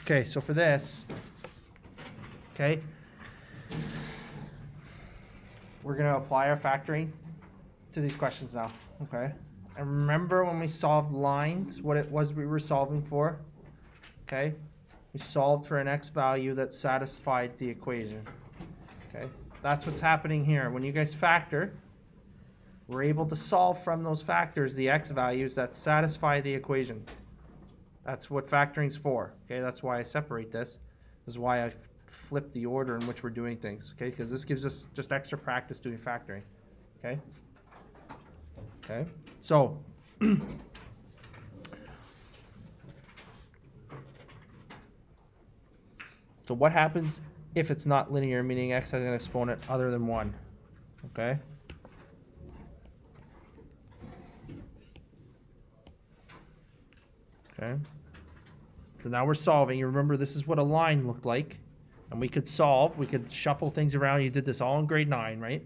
Okay, so for this, okay, we're going to apply our factoring to these questions now, okay? And remember when we solved lines, what it was we were solving for, okay? We solved for an x value that satisfied the equation, okay? That's what's happening here. When you guys factor, we're able to solve from those factors the x values that satisfy the equation. That's what factoring's for, okay? That's why I separate this. This is why I flip the order in which we're doing things, okay? Because this gives us just extra practice doing factoring, okay? Okay, so so what happens if it's not linear, meaning x has an exponent other than 1, okay? Okay, so now we're solving. You remember this is what a line looked like, and we could solve, we could shuffle things around. You did this all in grade 9, right?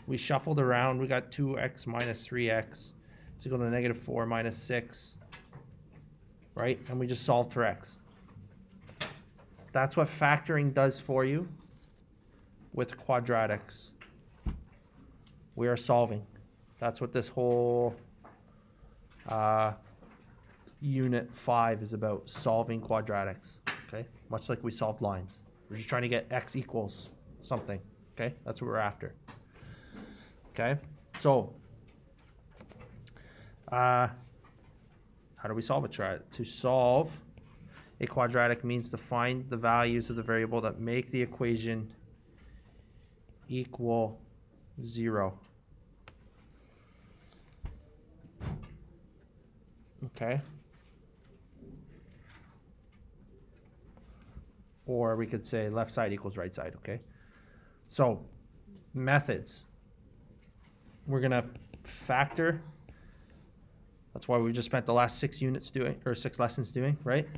We shuffled around, we got 2x minus 3x is equal to negative 4 minus 6, right? And we just solved for x. That's what factoring does for you with quadratics. We are solving. That's what this whole unit 5 is about, solving quadratics, okay? Much like we solved lines. We're just trying to get x equals something, okay? That's what we're after. Okay, so how do we solve it? To solve a quadratic means to find the values of the variable that make the equation equal 0. Okay. Or we could say left side equals right side, okay? So, methods. We're going to factor. That's why we just spent the last 6 units doing, or 6 lessons doing, right?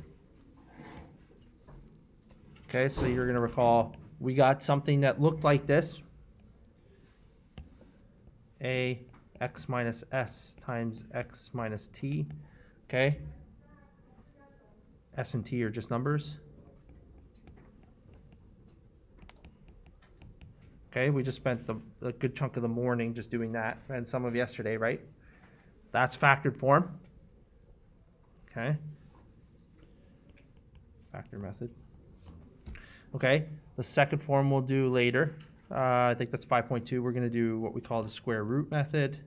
Okay, so you're going to recall we got something that looked like this. A x minus s times x minus t, okay? S and t are just numbers. Okay, we just spent a good chunk of the morning just doing that, and some of yesterday, right? That's factored form. Okay. Factor method. Okay, the second form we'll do later. I think that's 5.2. We're going to do what we call the square root method.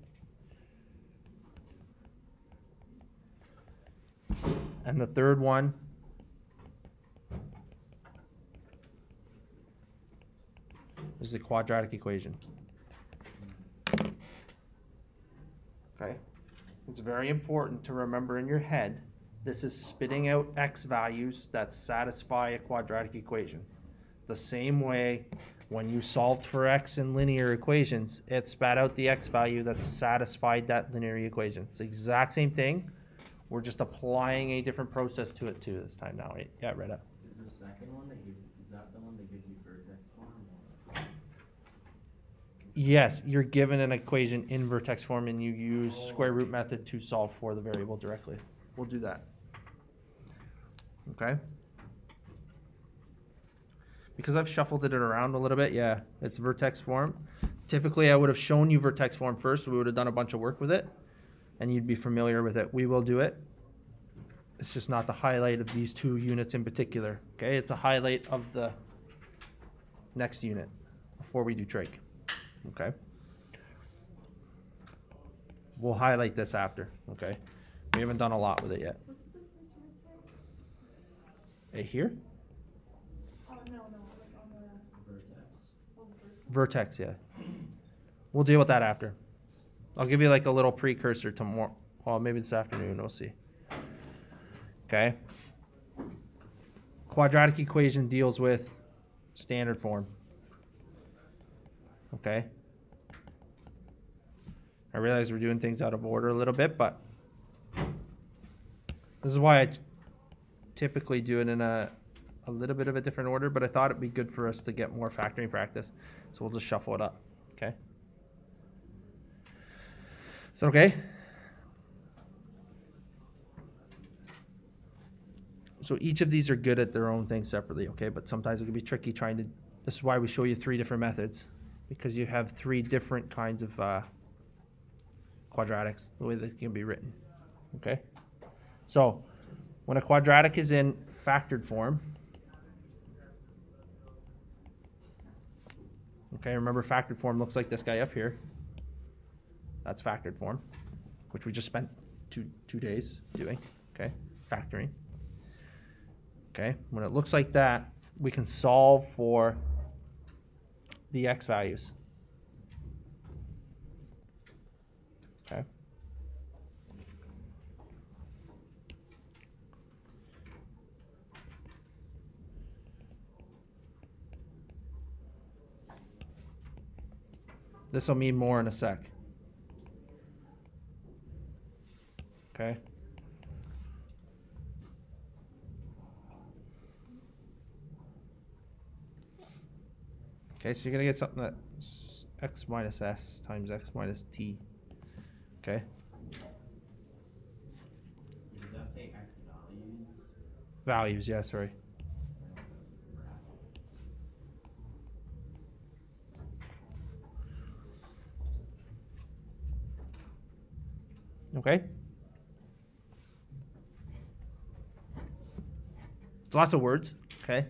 And the third one is the quadratic equation. Okay, it's very important to remember in your head, this is spitting out x values that satisfy a quadratic equation. The same way when you solved for x in linear equations, it spat out the x value that satisfied that linear equation. It's the exact same thing. We're just applying a different process to it too this time now. Yeah, right up. Is the second one that gives, is that the one that gives you vertex form? Yes, you're given an equation in vertex form and you use square root method to solve for the variable directly. We'll do that. Okay? Because I've shuffled it around a little bit, yeah, it's vertex form. Typically, I would have shown you vertex form first, so we would have done a bunch of work with it, and you'd be familiar with it. We will do it. It's just not the highlight of these 2 units in particular, okay? It's a highlight of the next unit before we do trig, okay? We'll highlight this after, okay? We haven't done a lot with it yet. What's the first word say? Here? Oh, no, like on the Vertex. oh, the first one. Vertex, yeah. We'll deal with that after. I'll give you like a little precursor tomorrow. Well, maybe this afternoon, we'll see. Okay. Quadratic equation deals with standard form. Okay. I realize we're doing things out of order a little bit, but this is why I typically do it in a little bit of a different order, but I thought it'd be good for us to get more factoring practice. So we'll just shuffle it up. Okay. Is that okay? So each of these are good at their own thing separately, okay? But sometimes it can be tricky trying to, this is why we show you 3 different methods, because you have 3 different kinds of quadratics, the way that can be written, okay? So when a quadratic is in factored form, okay, remember factored form looks like this guy up here. That's factored form, which we just spent two days doing, okay? Factoring. Okay, when it looks like that, we can solve for the x values. Okay. This will mean more in a sec. Okay. Okay, so you're going to get something that's x minus s times x minus t. Okay. Does that say x values? Values, yeah, sorry. Okay. Lots of words, okay?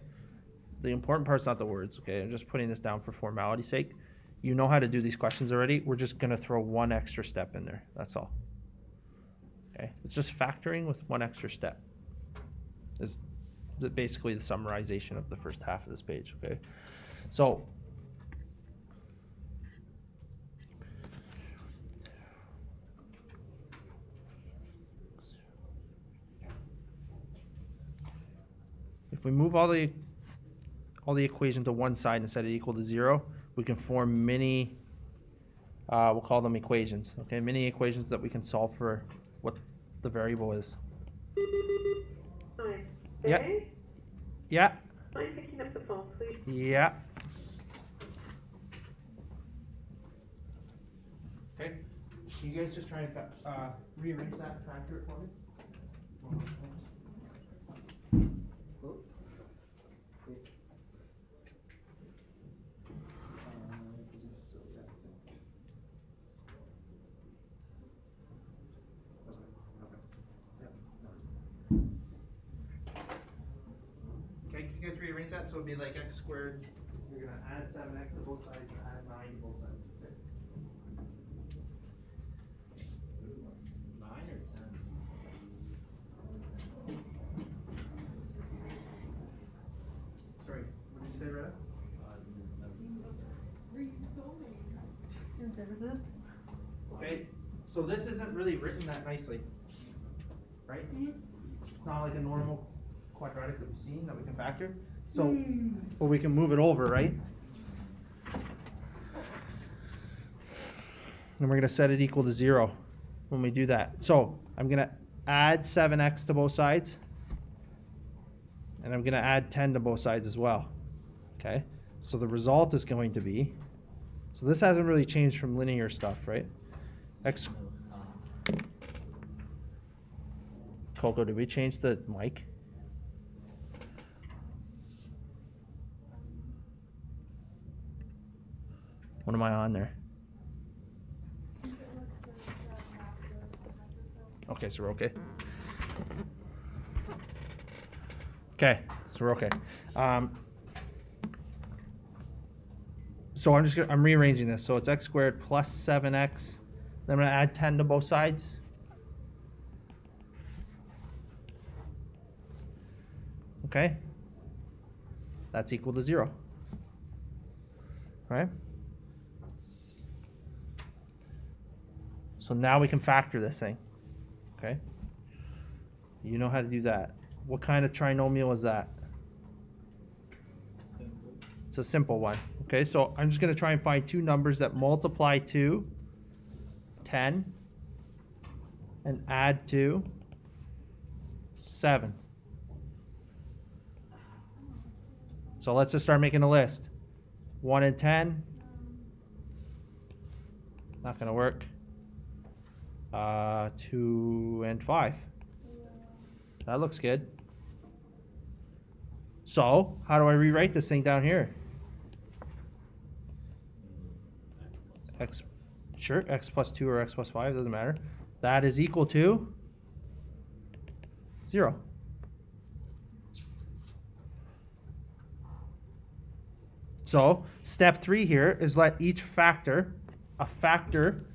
The important part's not the words, okay? I'm just putting this down for formality's sake. You know how to do these questions already. We're just going to throw one extra step in there. That's all. Okay? It's just factoring with one extra step. It's basically the summarization of the first half of this page, okay? So, if we move all the equation to one side and set it equal to 0, we can form mini, we'll call them equations, okay? Mini equations that we can solve for what the variable is. Hi. Yeah. Hey? Yeah. Mind picking up the phone, please? Yeah. Okay. Can you guys just try and rearrange that and factor it for me? Okay, can you guys rearrange that so it'd be like x squared? You're gonna add 7x to both sides and add 9 to both sides. Okay. 9 or 10? Sorry, what did you say, Retta? Okay, so this isn't really written that nicely, right? It's not like a normal quadratic that we've seen that we can factor. So, but we can move it over, right? And we're going to set it equal to 0 when we do that. So I'm going to add 7x to both sides. And I'm going to add 10 to both sides as well. Okay? So the result is going to be, so this hasn't really changed from linear stuff, right? X. Coco, did we change the mic? What am I on there? Okay, so we're okay. Okay, so we're okay. So I'm rearranging this. So it's x squared plus 7x. Then I'm going to add 10 to both sides. Okay? That's equal to 0. All right? So now we can factor this thing. Okay? You know how to do that. What kind of trinomial is that? Simple. It's a simple one. Okay, so I'm just going to try and find two numbers that multiply to 10 and add to 7. So let's just start making a list. 1 and 10. Not going to work. 2 and 5. That looks good. So how do I rewrite this thing down here? X, sure, x plus 2 or x plus 5, doesn't matter. That is equal to 0. So step 3 here is let each factor, a factor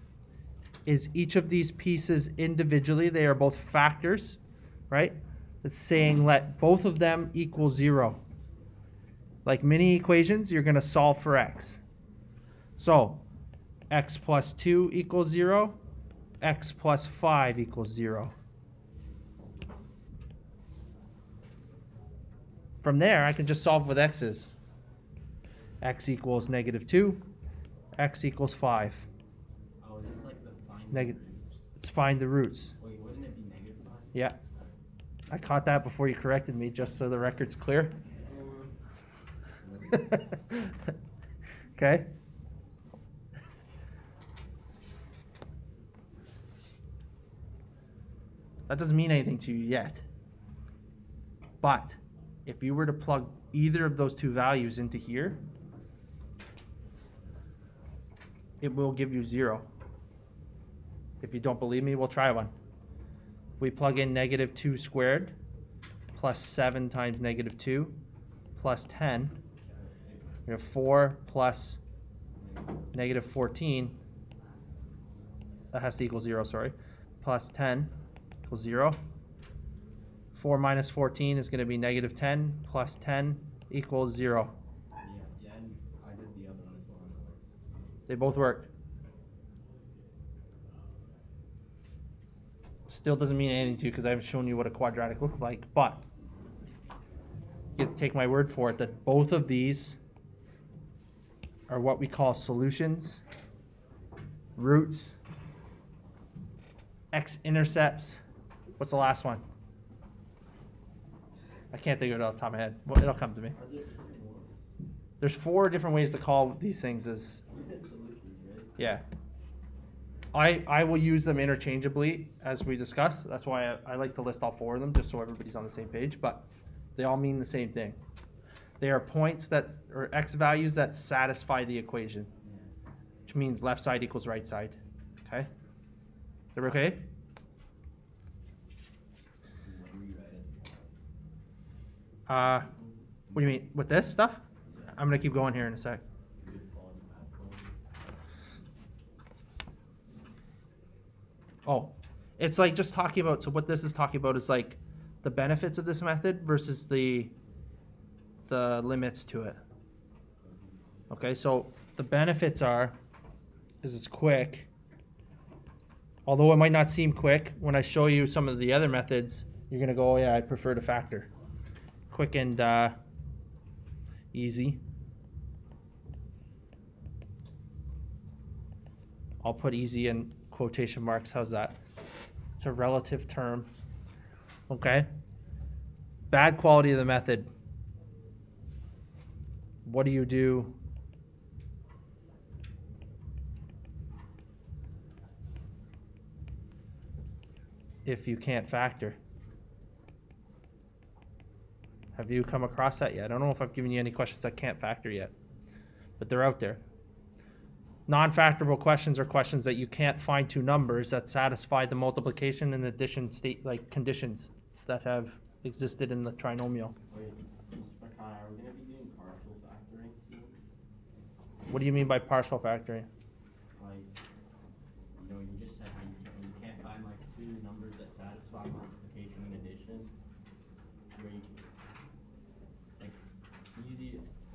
is each of these pieces individually. They are both factors, right? It's saying let both of them equal 0. Like mini equations, you're going to solve for x. So x plus 2 equals 0, x plus 5 equals 0. From there, I can just solve with x's. X equals -2, x equals 5. Oh, is this like the find Negative. the roots? Let's find the roots. Wait, wouldn't it be -5? Yeah. I caught that before you corrected me, just so the record's clear. Okay. That doesn't mean anything to you yet. But if you were to plug either of those two values into here, it will give you 0. If you don't believe me, we'll try one. We plug in -2 squared plus 7 times -2 plus 10. We have 4 plus -14. That has to equal 0, sorry. Plus 10 equals 0. 4 minus 14 is going to be -10 plus 10 equals 0. Yeah, and I did the other one as well. They both worked. Still doesn't mean anything to you because I haven't shown you what a quadratic looks like, but you have to take my word for it that both of these are what we call solutions, roots, x-intercepts. What's the last one? I can't think of it off the top of my head. Well, it'll come to me. Are there 3 more? There's 4 different ways to call these things as, You said solutions, right? yeah. I will use them interchangeably as we discuss. That's why I like to list all 4 of them, just so everybody's on the same page, but they all mean the same thing. They are points that, or x values that satisfy the equation, Yeah. which means left side equals right side. Okay? Everybody okay? Rewrite it. What do you mean? With this stuff? Yeah. I'm going to keep going here in a sec. You could call it math one. Oh, it's like just talking about, so what this is talking about is like the benefits of this method versus the limits to it. Okay, so the benefits is it's quick. Although it might not seem quick, when I show you some of the other methods, you're going to go, oh yeah, I prefer to factor. Quick and easy. I'll put easy in quotation marks. How's that? It's a relative term. Okay. Bad quality of the method. What do you do if you can't factor? Have you come across that yet? I don't know if I've given you any questions that can't factor yet, but they're out there. Non-factorable questions are questions that you can't find 2 numbers that satisfy the multiplication and addition state like conditions that have existed in the trinomial. Wait, just for Kai, are we going to be doing partial factoring soon? What do you mean by partial factoring? Like, you know, you just said how you can't find like 2 numbers that satisfy multiplication and addition. Where you, like,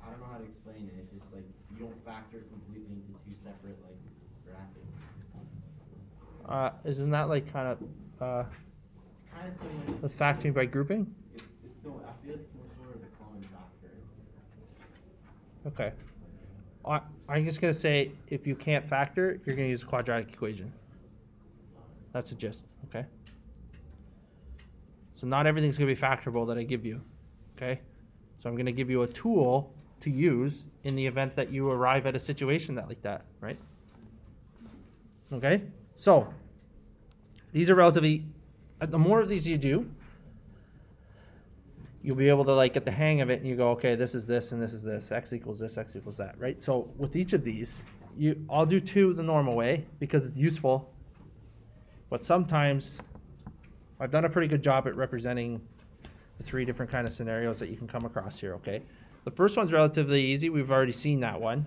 I don't know how to explain it. It's just like you don't factor completely into 2 separate like brackets. Isn't that like kind of It's kind of similar. the factoring by grouping? It's still, I feel like it's more sort of a common factor. Okay. I'm just going to say if you can't factor, you're going to use a quadratic equation. That's the gist, okay? So not everything's going to be factorable that I give you, okay? So I'm going to give you a tool to use in the event that you arrive at a situation that like that, right? Okay? So these are relatively, the more of these you do, you'll be able to like get the hang of it, and you go, okay, this is this and this is this, x equals this, x equals that, right? So with each of these, I'll do 2 the normal way because it's useful, but sometimes I've done a pretty good job at representing the 3 different kind of scenarios that you can come across here, okay? The first one's relatively easy. We've already seen that one.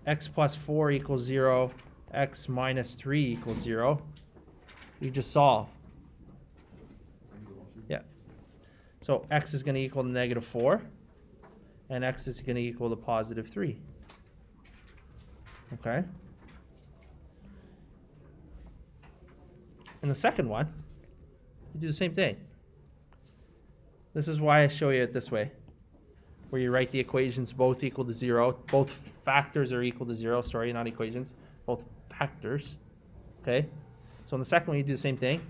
X plus 4 equals 0, x minus 3 equals 0. You just solve. Yeah. So x is going to equal to negative 4, and x is going to equal to positive 3. Okay? In the second one, you do the same thing. This is why I show you it this way, where you write the equations both equal to 0. Both factors are equal to 0. Sorry, not equations. Both factors. Okay? So in the second one, you do the same thing.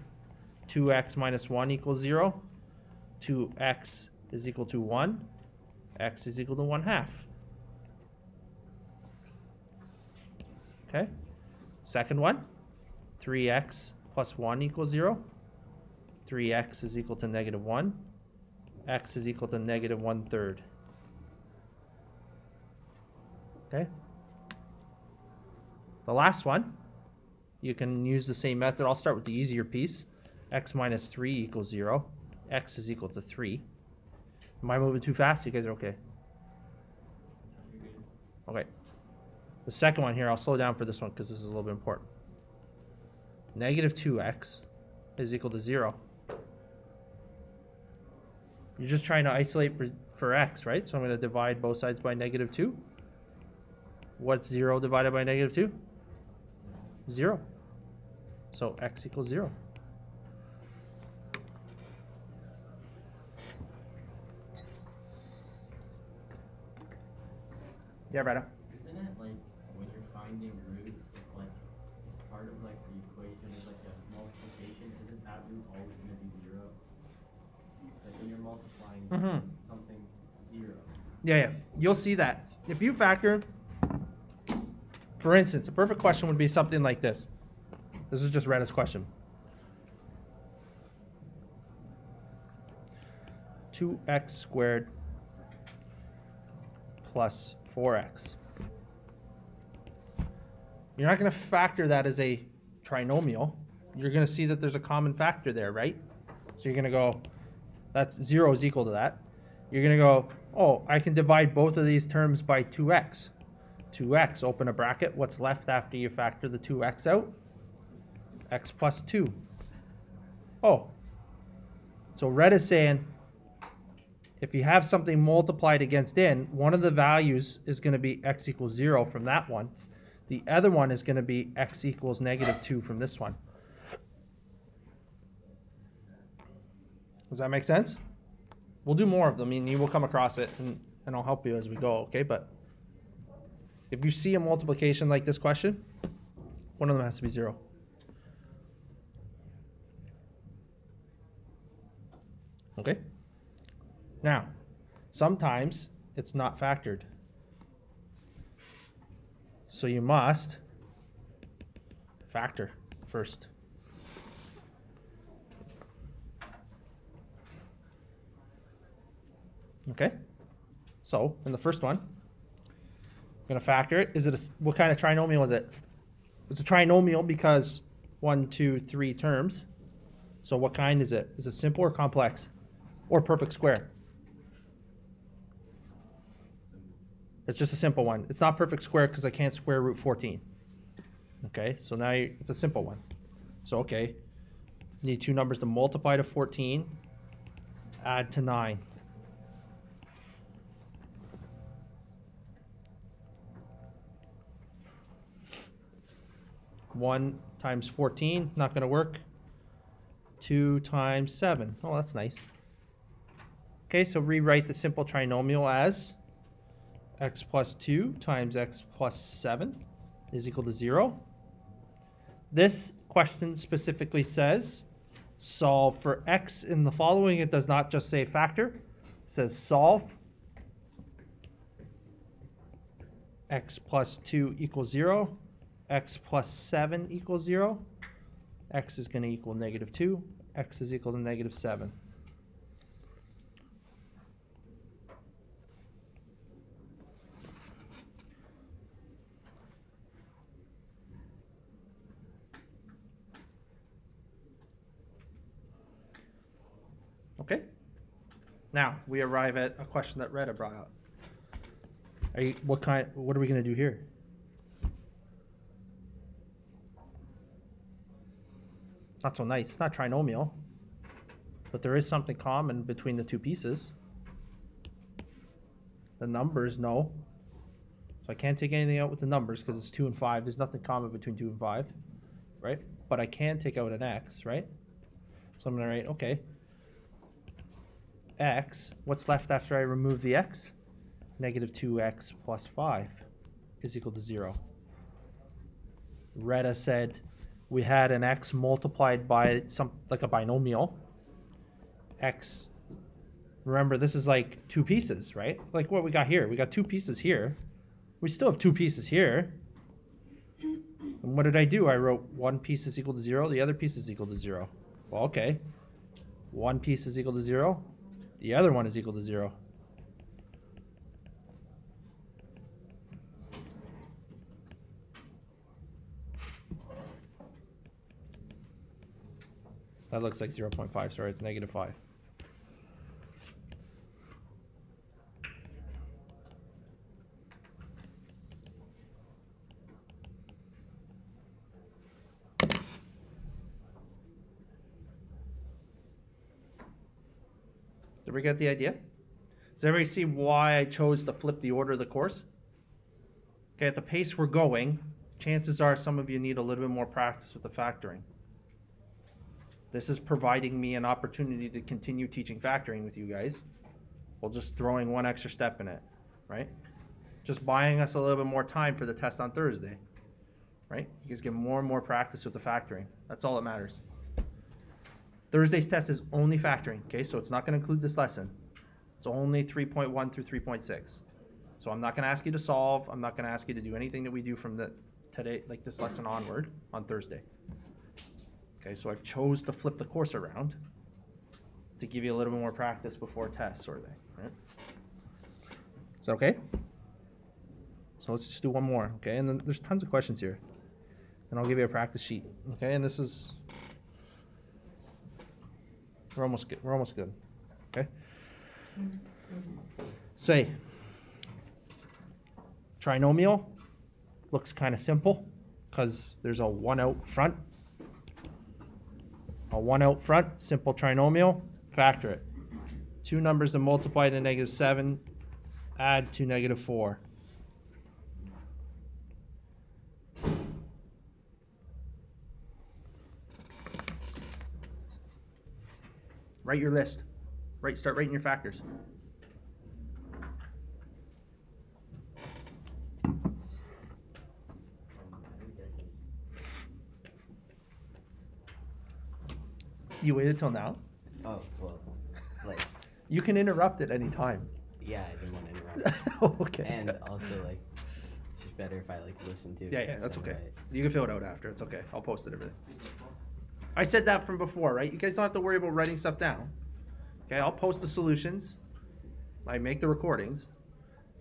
2x minus 1 equals 0. 2x is equal to 1. X is equal to 1/2. Okay? Second one, 3x plus 1 equals 0. 3x is equal to negative 1. X is equal to negative 1/3. Okay? The last one, you can use the same method. I'll start with the easier piece. X minus 3 equals 0. X is equal to 3. Am I moving too fast? You guys are okay? Okay. The second one here, I'll slow down for this one because this is a little bit important. Negative 2x is equal to 0. You're just trying to isolate for x, right? So I'm going to divide both sides by negative 2. What's 0 divided by negative 2? 0. So x equals 0. Yeah, Brad. Isn't it like when you're finding roots, if like part of like the equation is like a multiplication, isn't that root always going to be 0? Like when you're multiplying something 0. Yeah. You'll see that. If you factor, for instance, a perfect question would be something like this. This is just Retta's question. 2x squared plus 4x. You're not going to factor that as a trinomial. You're going to see that there's a common factor there, right? So you're going to go, that's 0 is equal to that. You're going to go, oh, I can divide both of these terms by 2x. 2x, open a bracket. What's left after you factor the 2x out? X plus 2. Oh. So Red is saying, if you have something multiplied against n, one of the values is going to be x equals 0 from that one. The other one is going to be x equals negative 2 from this one. Does that make sense? We'll do more of them, and you will come across it, and I'll help you as we go, okay? But if you see a multiplication like this question, one of them has to be 0. Okay? Now, sometimes it's not factored. So you must factor first. Okay? So, in the first one, I'm going to factor it. Is it what kind of trinomial is it? It's a trinomial because 1, 2, 3 terms. So what kind is it? Is it simple or complex? Or perfect square? It's just a simple one. It's not perfect square because I can't square root 14. Okay, so now it's a simple one. So, okay, need 2 numbers to multiply to 14, add to 9. One times 14, not going to work. 2 times 7. Oh, that's nice. Okay, so rewrite the simple trinomial as x plus 2 times x plus 7 is equal to 0. This question specifically says solve for x in the following. It does not just say factor. It says solve x plus 2 equals 0. X plus 7 equals 0. X is going to equal negative 2. X is equal to negative 7. Okay? Now, we arrive at a question that Retta brought up. What are we going to do here? Not so nice. It's not trinomial, but there is something common between the two pieces. The numbers, no. So I can't take anything out with the numbers because it's 2 and 5. There's nothing common between 2 and 5, right? But I can take out an x, right? So I'm going to write, okay, x, what's left after I remove the x? Negative 2x plus 5 is equal to 0. Retta said we had an x multiplied by like a binomial. X, remember this is like two pieces, right? Like what we got here. We got two pieces here. We still have two pieces here. And what did I do? I wrote one piece is equal to 0, the other piece is equal to 0. Well, okay. One piece is equal to 0, the other one is equal to 0. That looks like 0.5, sorry, it's negative 5. Did we get the idea? Does everybody see why I chose to flip the order of the course? Okay, at the pace we're going, chances are some of you need a little bit more practice with the factoring. This is providing me an opportunity to continue teaching factoring with you guys, while just throwing one extra step in it, right? Just buying us a little bit more time for the test on Thursday, right? You guys get more and more practice with the factoring. That's all that matters. Thursday's test is only factoring, okay? So it's not going to include this lesson. It's only 3.1 through 3.6. So I'm not going to ask you to solve. I'm not going to ask you to do anything that we do from today, like this lesson onward on Thursday. Okay, so I've chose to flip the course around to give you a little bit more practice before test sort of thing, right? Is that okay? So let's just do one more, okay? And then there's tons of questions here. And I'll give you a practice sheet, okay? And this is, we're almost good, okay? Say, trinomial looks kind of simple because there's a 1 out front. A 1 out front, simple trinomial, factor it. Two numbers that multiply to negative 7, add to negative 4. Write your list. Start writing your factors. You waited till now? Oh, well, like... You can interrupt at any time. Yeah, I didn't want to interrupt. Okay. And also, like, it's just better if I, like, listen to it. Yeah, that's okay. Right. You can fill it out after. It's okay. I'll post it, everything. I said that from before, right? You guys don't have to worry about writing stuff down. Okay, I'll post the solutions. I make the recordings.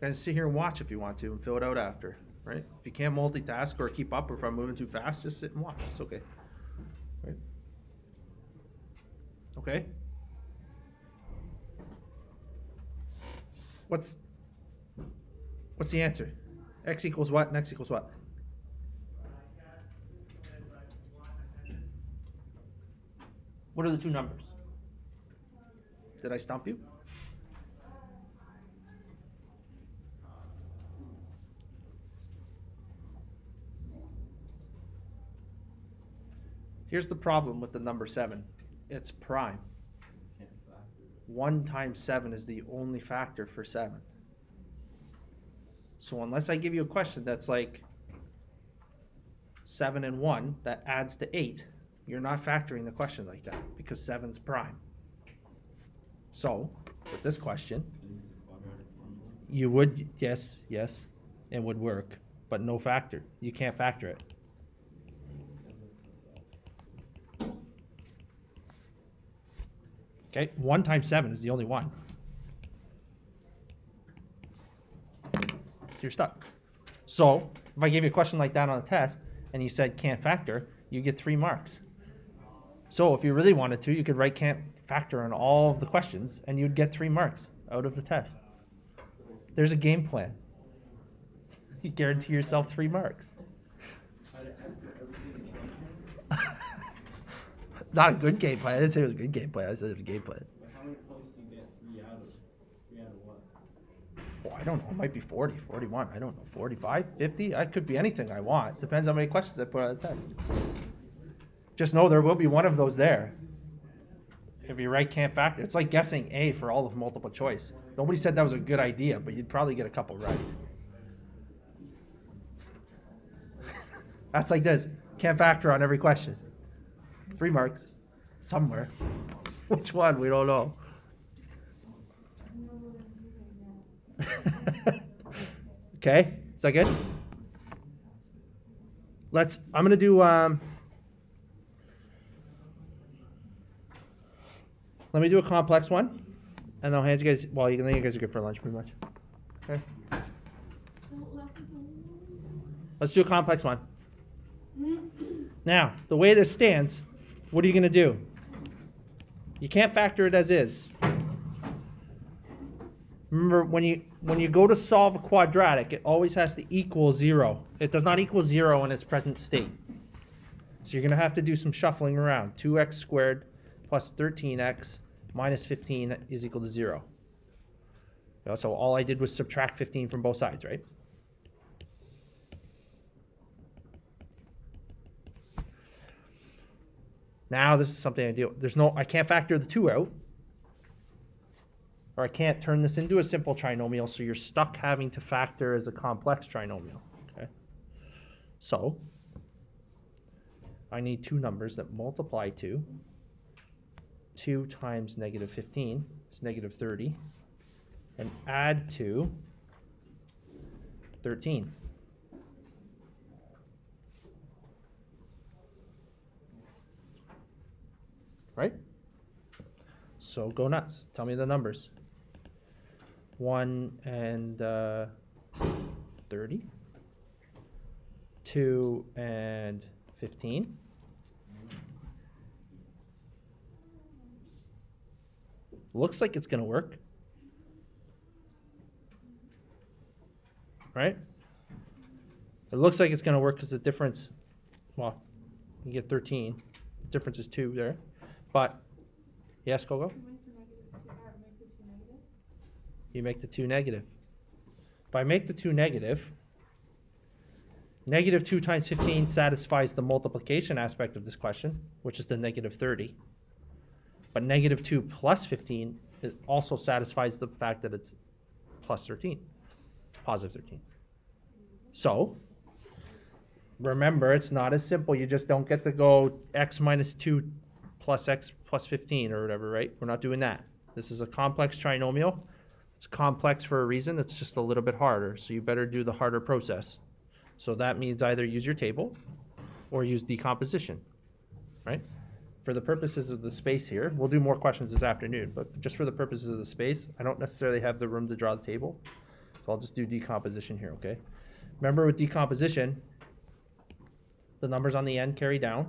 You guys sit here and watch if you want to and fill it out after, right? If you can't multitask or keep up, or if I'm moving too fast, just sit and watch. It's okay. Right? Okay? What's the answer? X equals what and X equals what? What are the two numbers? Did I stump you? Here's the problem with the number 7. It's prime. 1 times 7 is the only factor for 7. So unless I give you a question that's like 7 and 1 that adds to 8, you're not factoring the question like that because 7's prime. So with this question, you would, yes, it would work, but no factor. You can't factor it. Okay, 1 times 7 is the only one. So you're stuck. So if I gave you a question like that on a test and you said can't factor, you get 3 marks. So if you really wanted to, you could write can't factor on all of the questions and you'd get 3 marks out of the test. There's a game plan. You guarantee yourself 3 marks. Not a good game plan. I didn't say it was a good game plan. I said it was a game plan. How many points do you get? 3 out of? 3 out of what? Well, I don't know. It might be 40, 41. I don't know. 45, 50. I could be anything I want. Depends how many questions I put on the test. Just know there will be one of those there. If you write can't factor, it's like guessing A for all of multiple choice. Nobody said that was a good idea, but you'd probably get a couple right. That's like this. Can't factor on every question. 3 marks. Somewhere. Which one? We don't know. Okay? Is that good? I'm going to do, let me do a complex one, and I'll hand you guys, well, you guys are good for lunch pretty much. Okay? Let's do a complex one. Now, the way this stands, what are you going to do? You can't factor it as is. Remember, when you go to solve a quadratic, it always has to equal 0. It does not equal 0 in its present state. So you're going to have to do some shuffling around. 2x squared plus 13x minus 15 is equal to 0. So all I did was subtract 15 from both sides, right? Now this is something I do. I can't factor the 2 out. Or I can't turn this into a simple trinomial, so you're stuck having to factor as a complex trinomial. Okay? So I need 2 numbers that multiply to 2 times negative 15 is negative 30, and add to 13. Right? So go nuts. Tell me the numbers. 1 and 30. 2 and 15. Looks like it's going to work. Right? It looks like it's going to work because the difference, well, you get 13. The difference is 2 there. But, yes, Gogo? You make the 2 negative. If I make the 2 negative, negative 2 times 15 satisfies the multiplication aspect of this question, which is the negative 30. But negative 2 plus 15 it also satisfies the fact that it's plus 13, positive 13. So, remember, it's not as simple. You just don't get to go x minus 2 plus x plus 15 or whatever, right? We're not doing that. This is a complex trinomial. It's complex for a reason. It's just a little bit harder. So you better do the harder process. So that means either use your table or use decomposition, right? For the purposes of the space here, we'll do more questions this afternoon, but just for the purposes of the space, I don't necessarily have the room to draw the table. So I'll just do decomposition here, okay? Remember with decomposition, the numbers on the end carry down.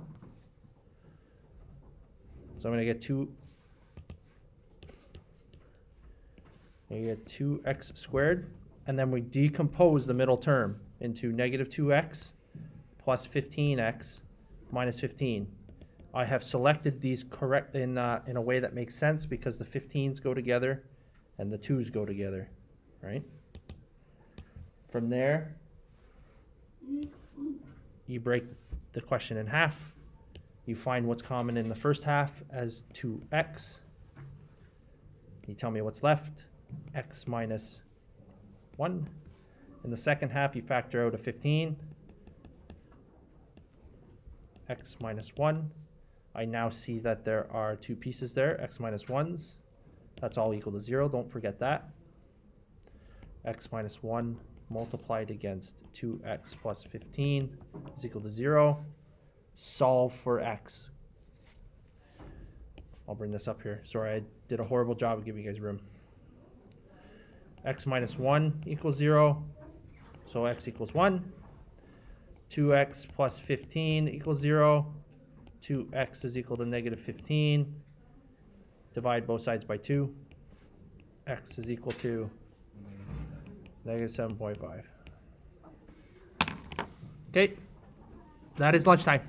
So I'm going to get 2x squared, and then we decompose the middle term into negative 2x plus 15x minus 15. I have selected these correct in a way that makes sense because the 15s go together and the 2's go together, right? From there, you break the question in half. You find what's common in the first half as 2x. You tell me what's left, x minus 1. In the second half, you factor out a 15, x minus 1. I now see that there are 2 pieces there, x minus 1s. That's all equal to 0, don't forget that. X minus 1 multiplied against 2x plus 15 is equal to 0. Solve for x. I'll bring this up here. Sorry, I did a horrible job of giving you guys room. X minus 1 equals 0, so x equals 1. 2x plus 15 equals 0. 2x is equal to negative 15. Divide both sides by 2. X is equal to negative 7.5. Okay, that is lunchtime.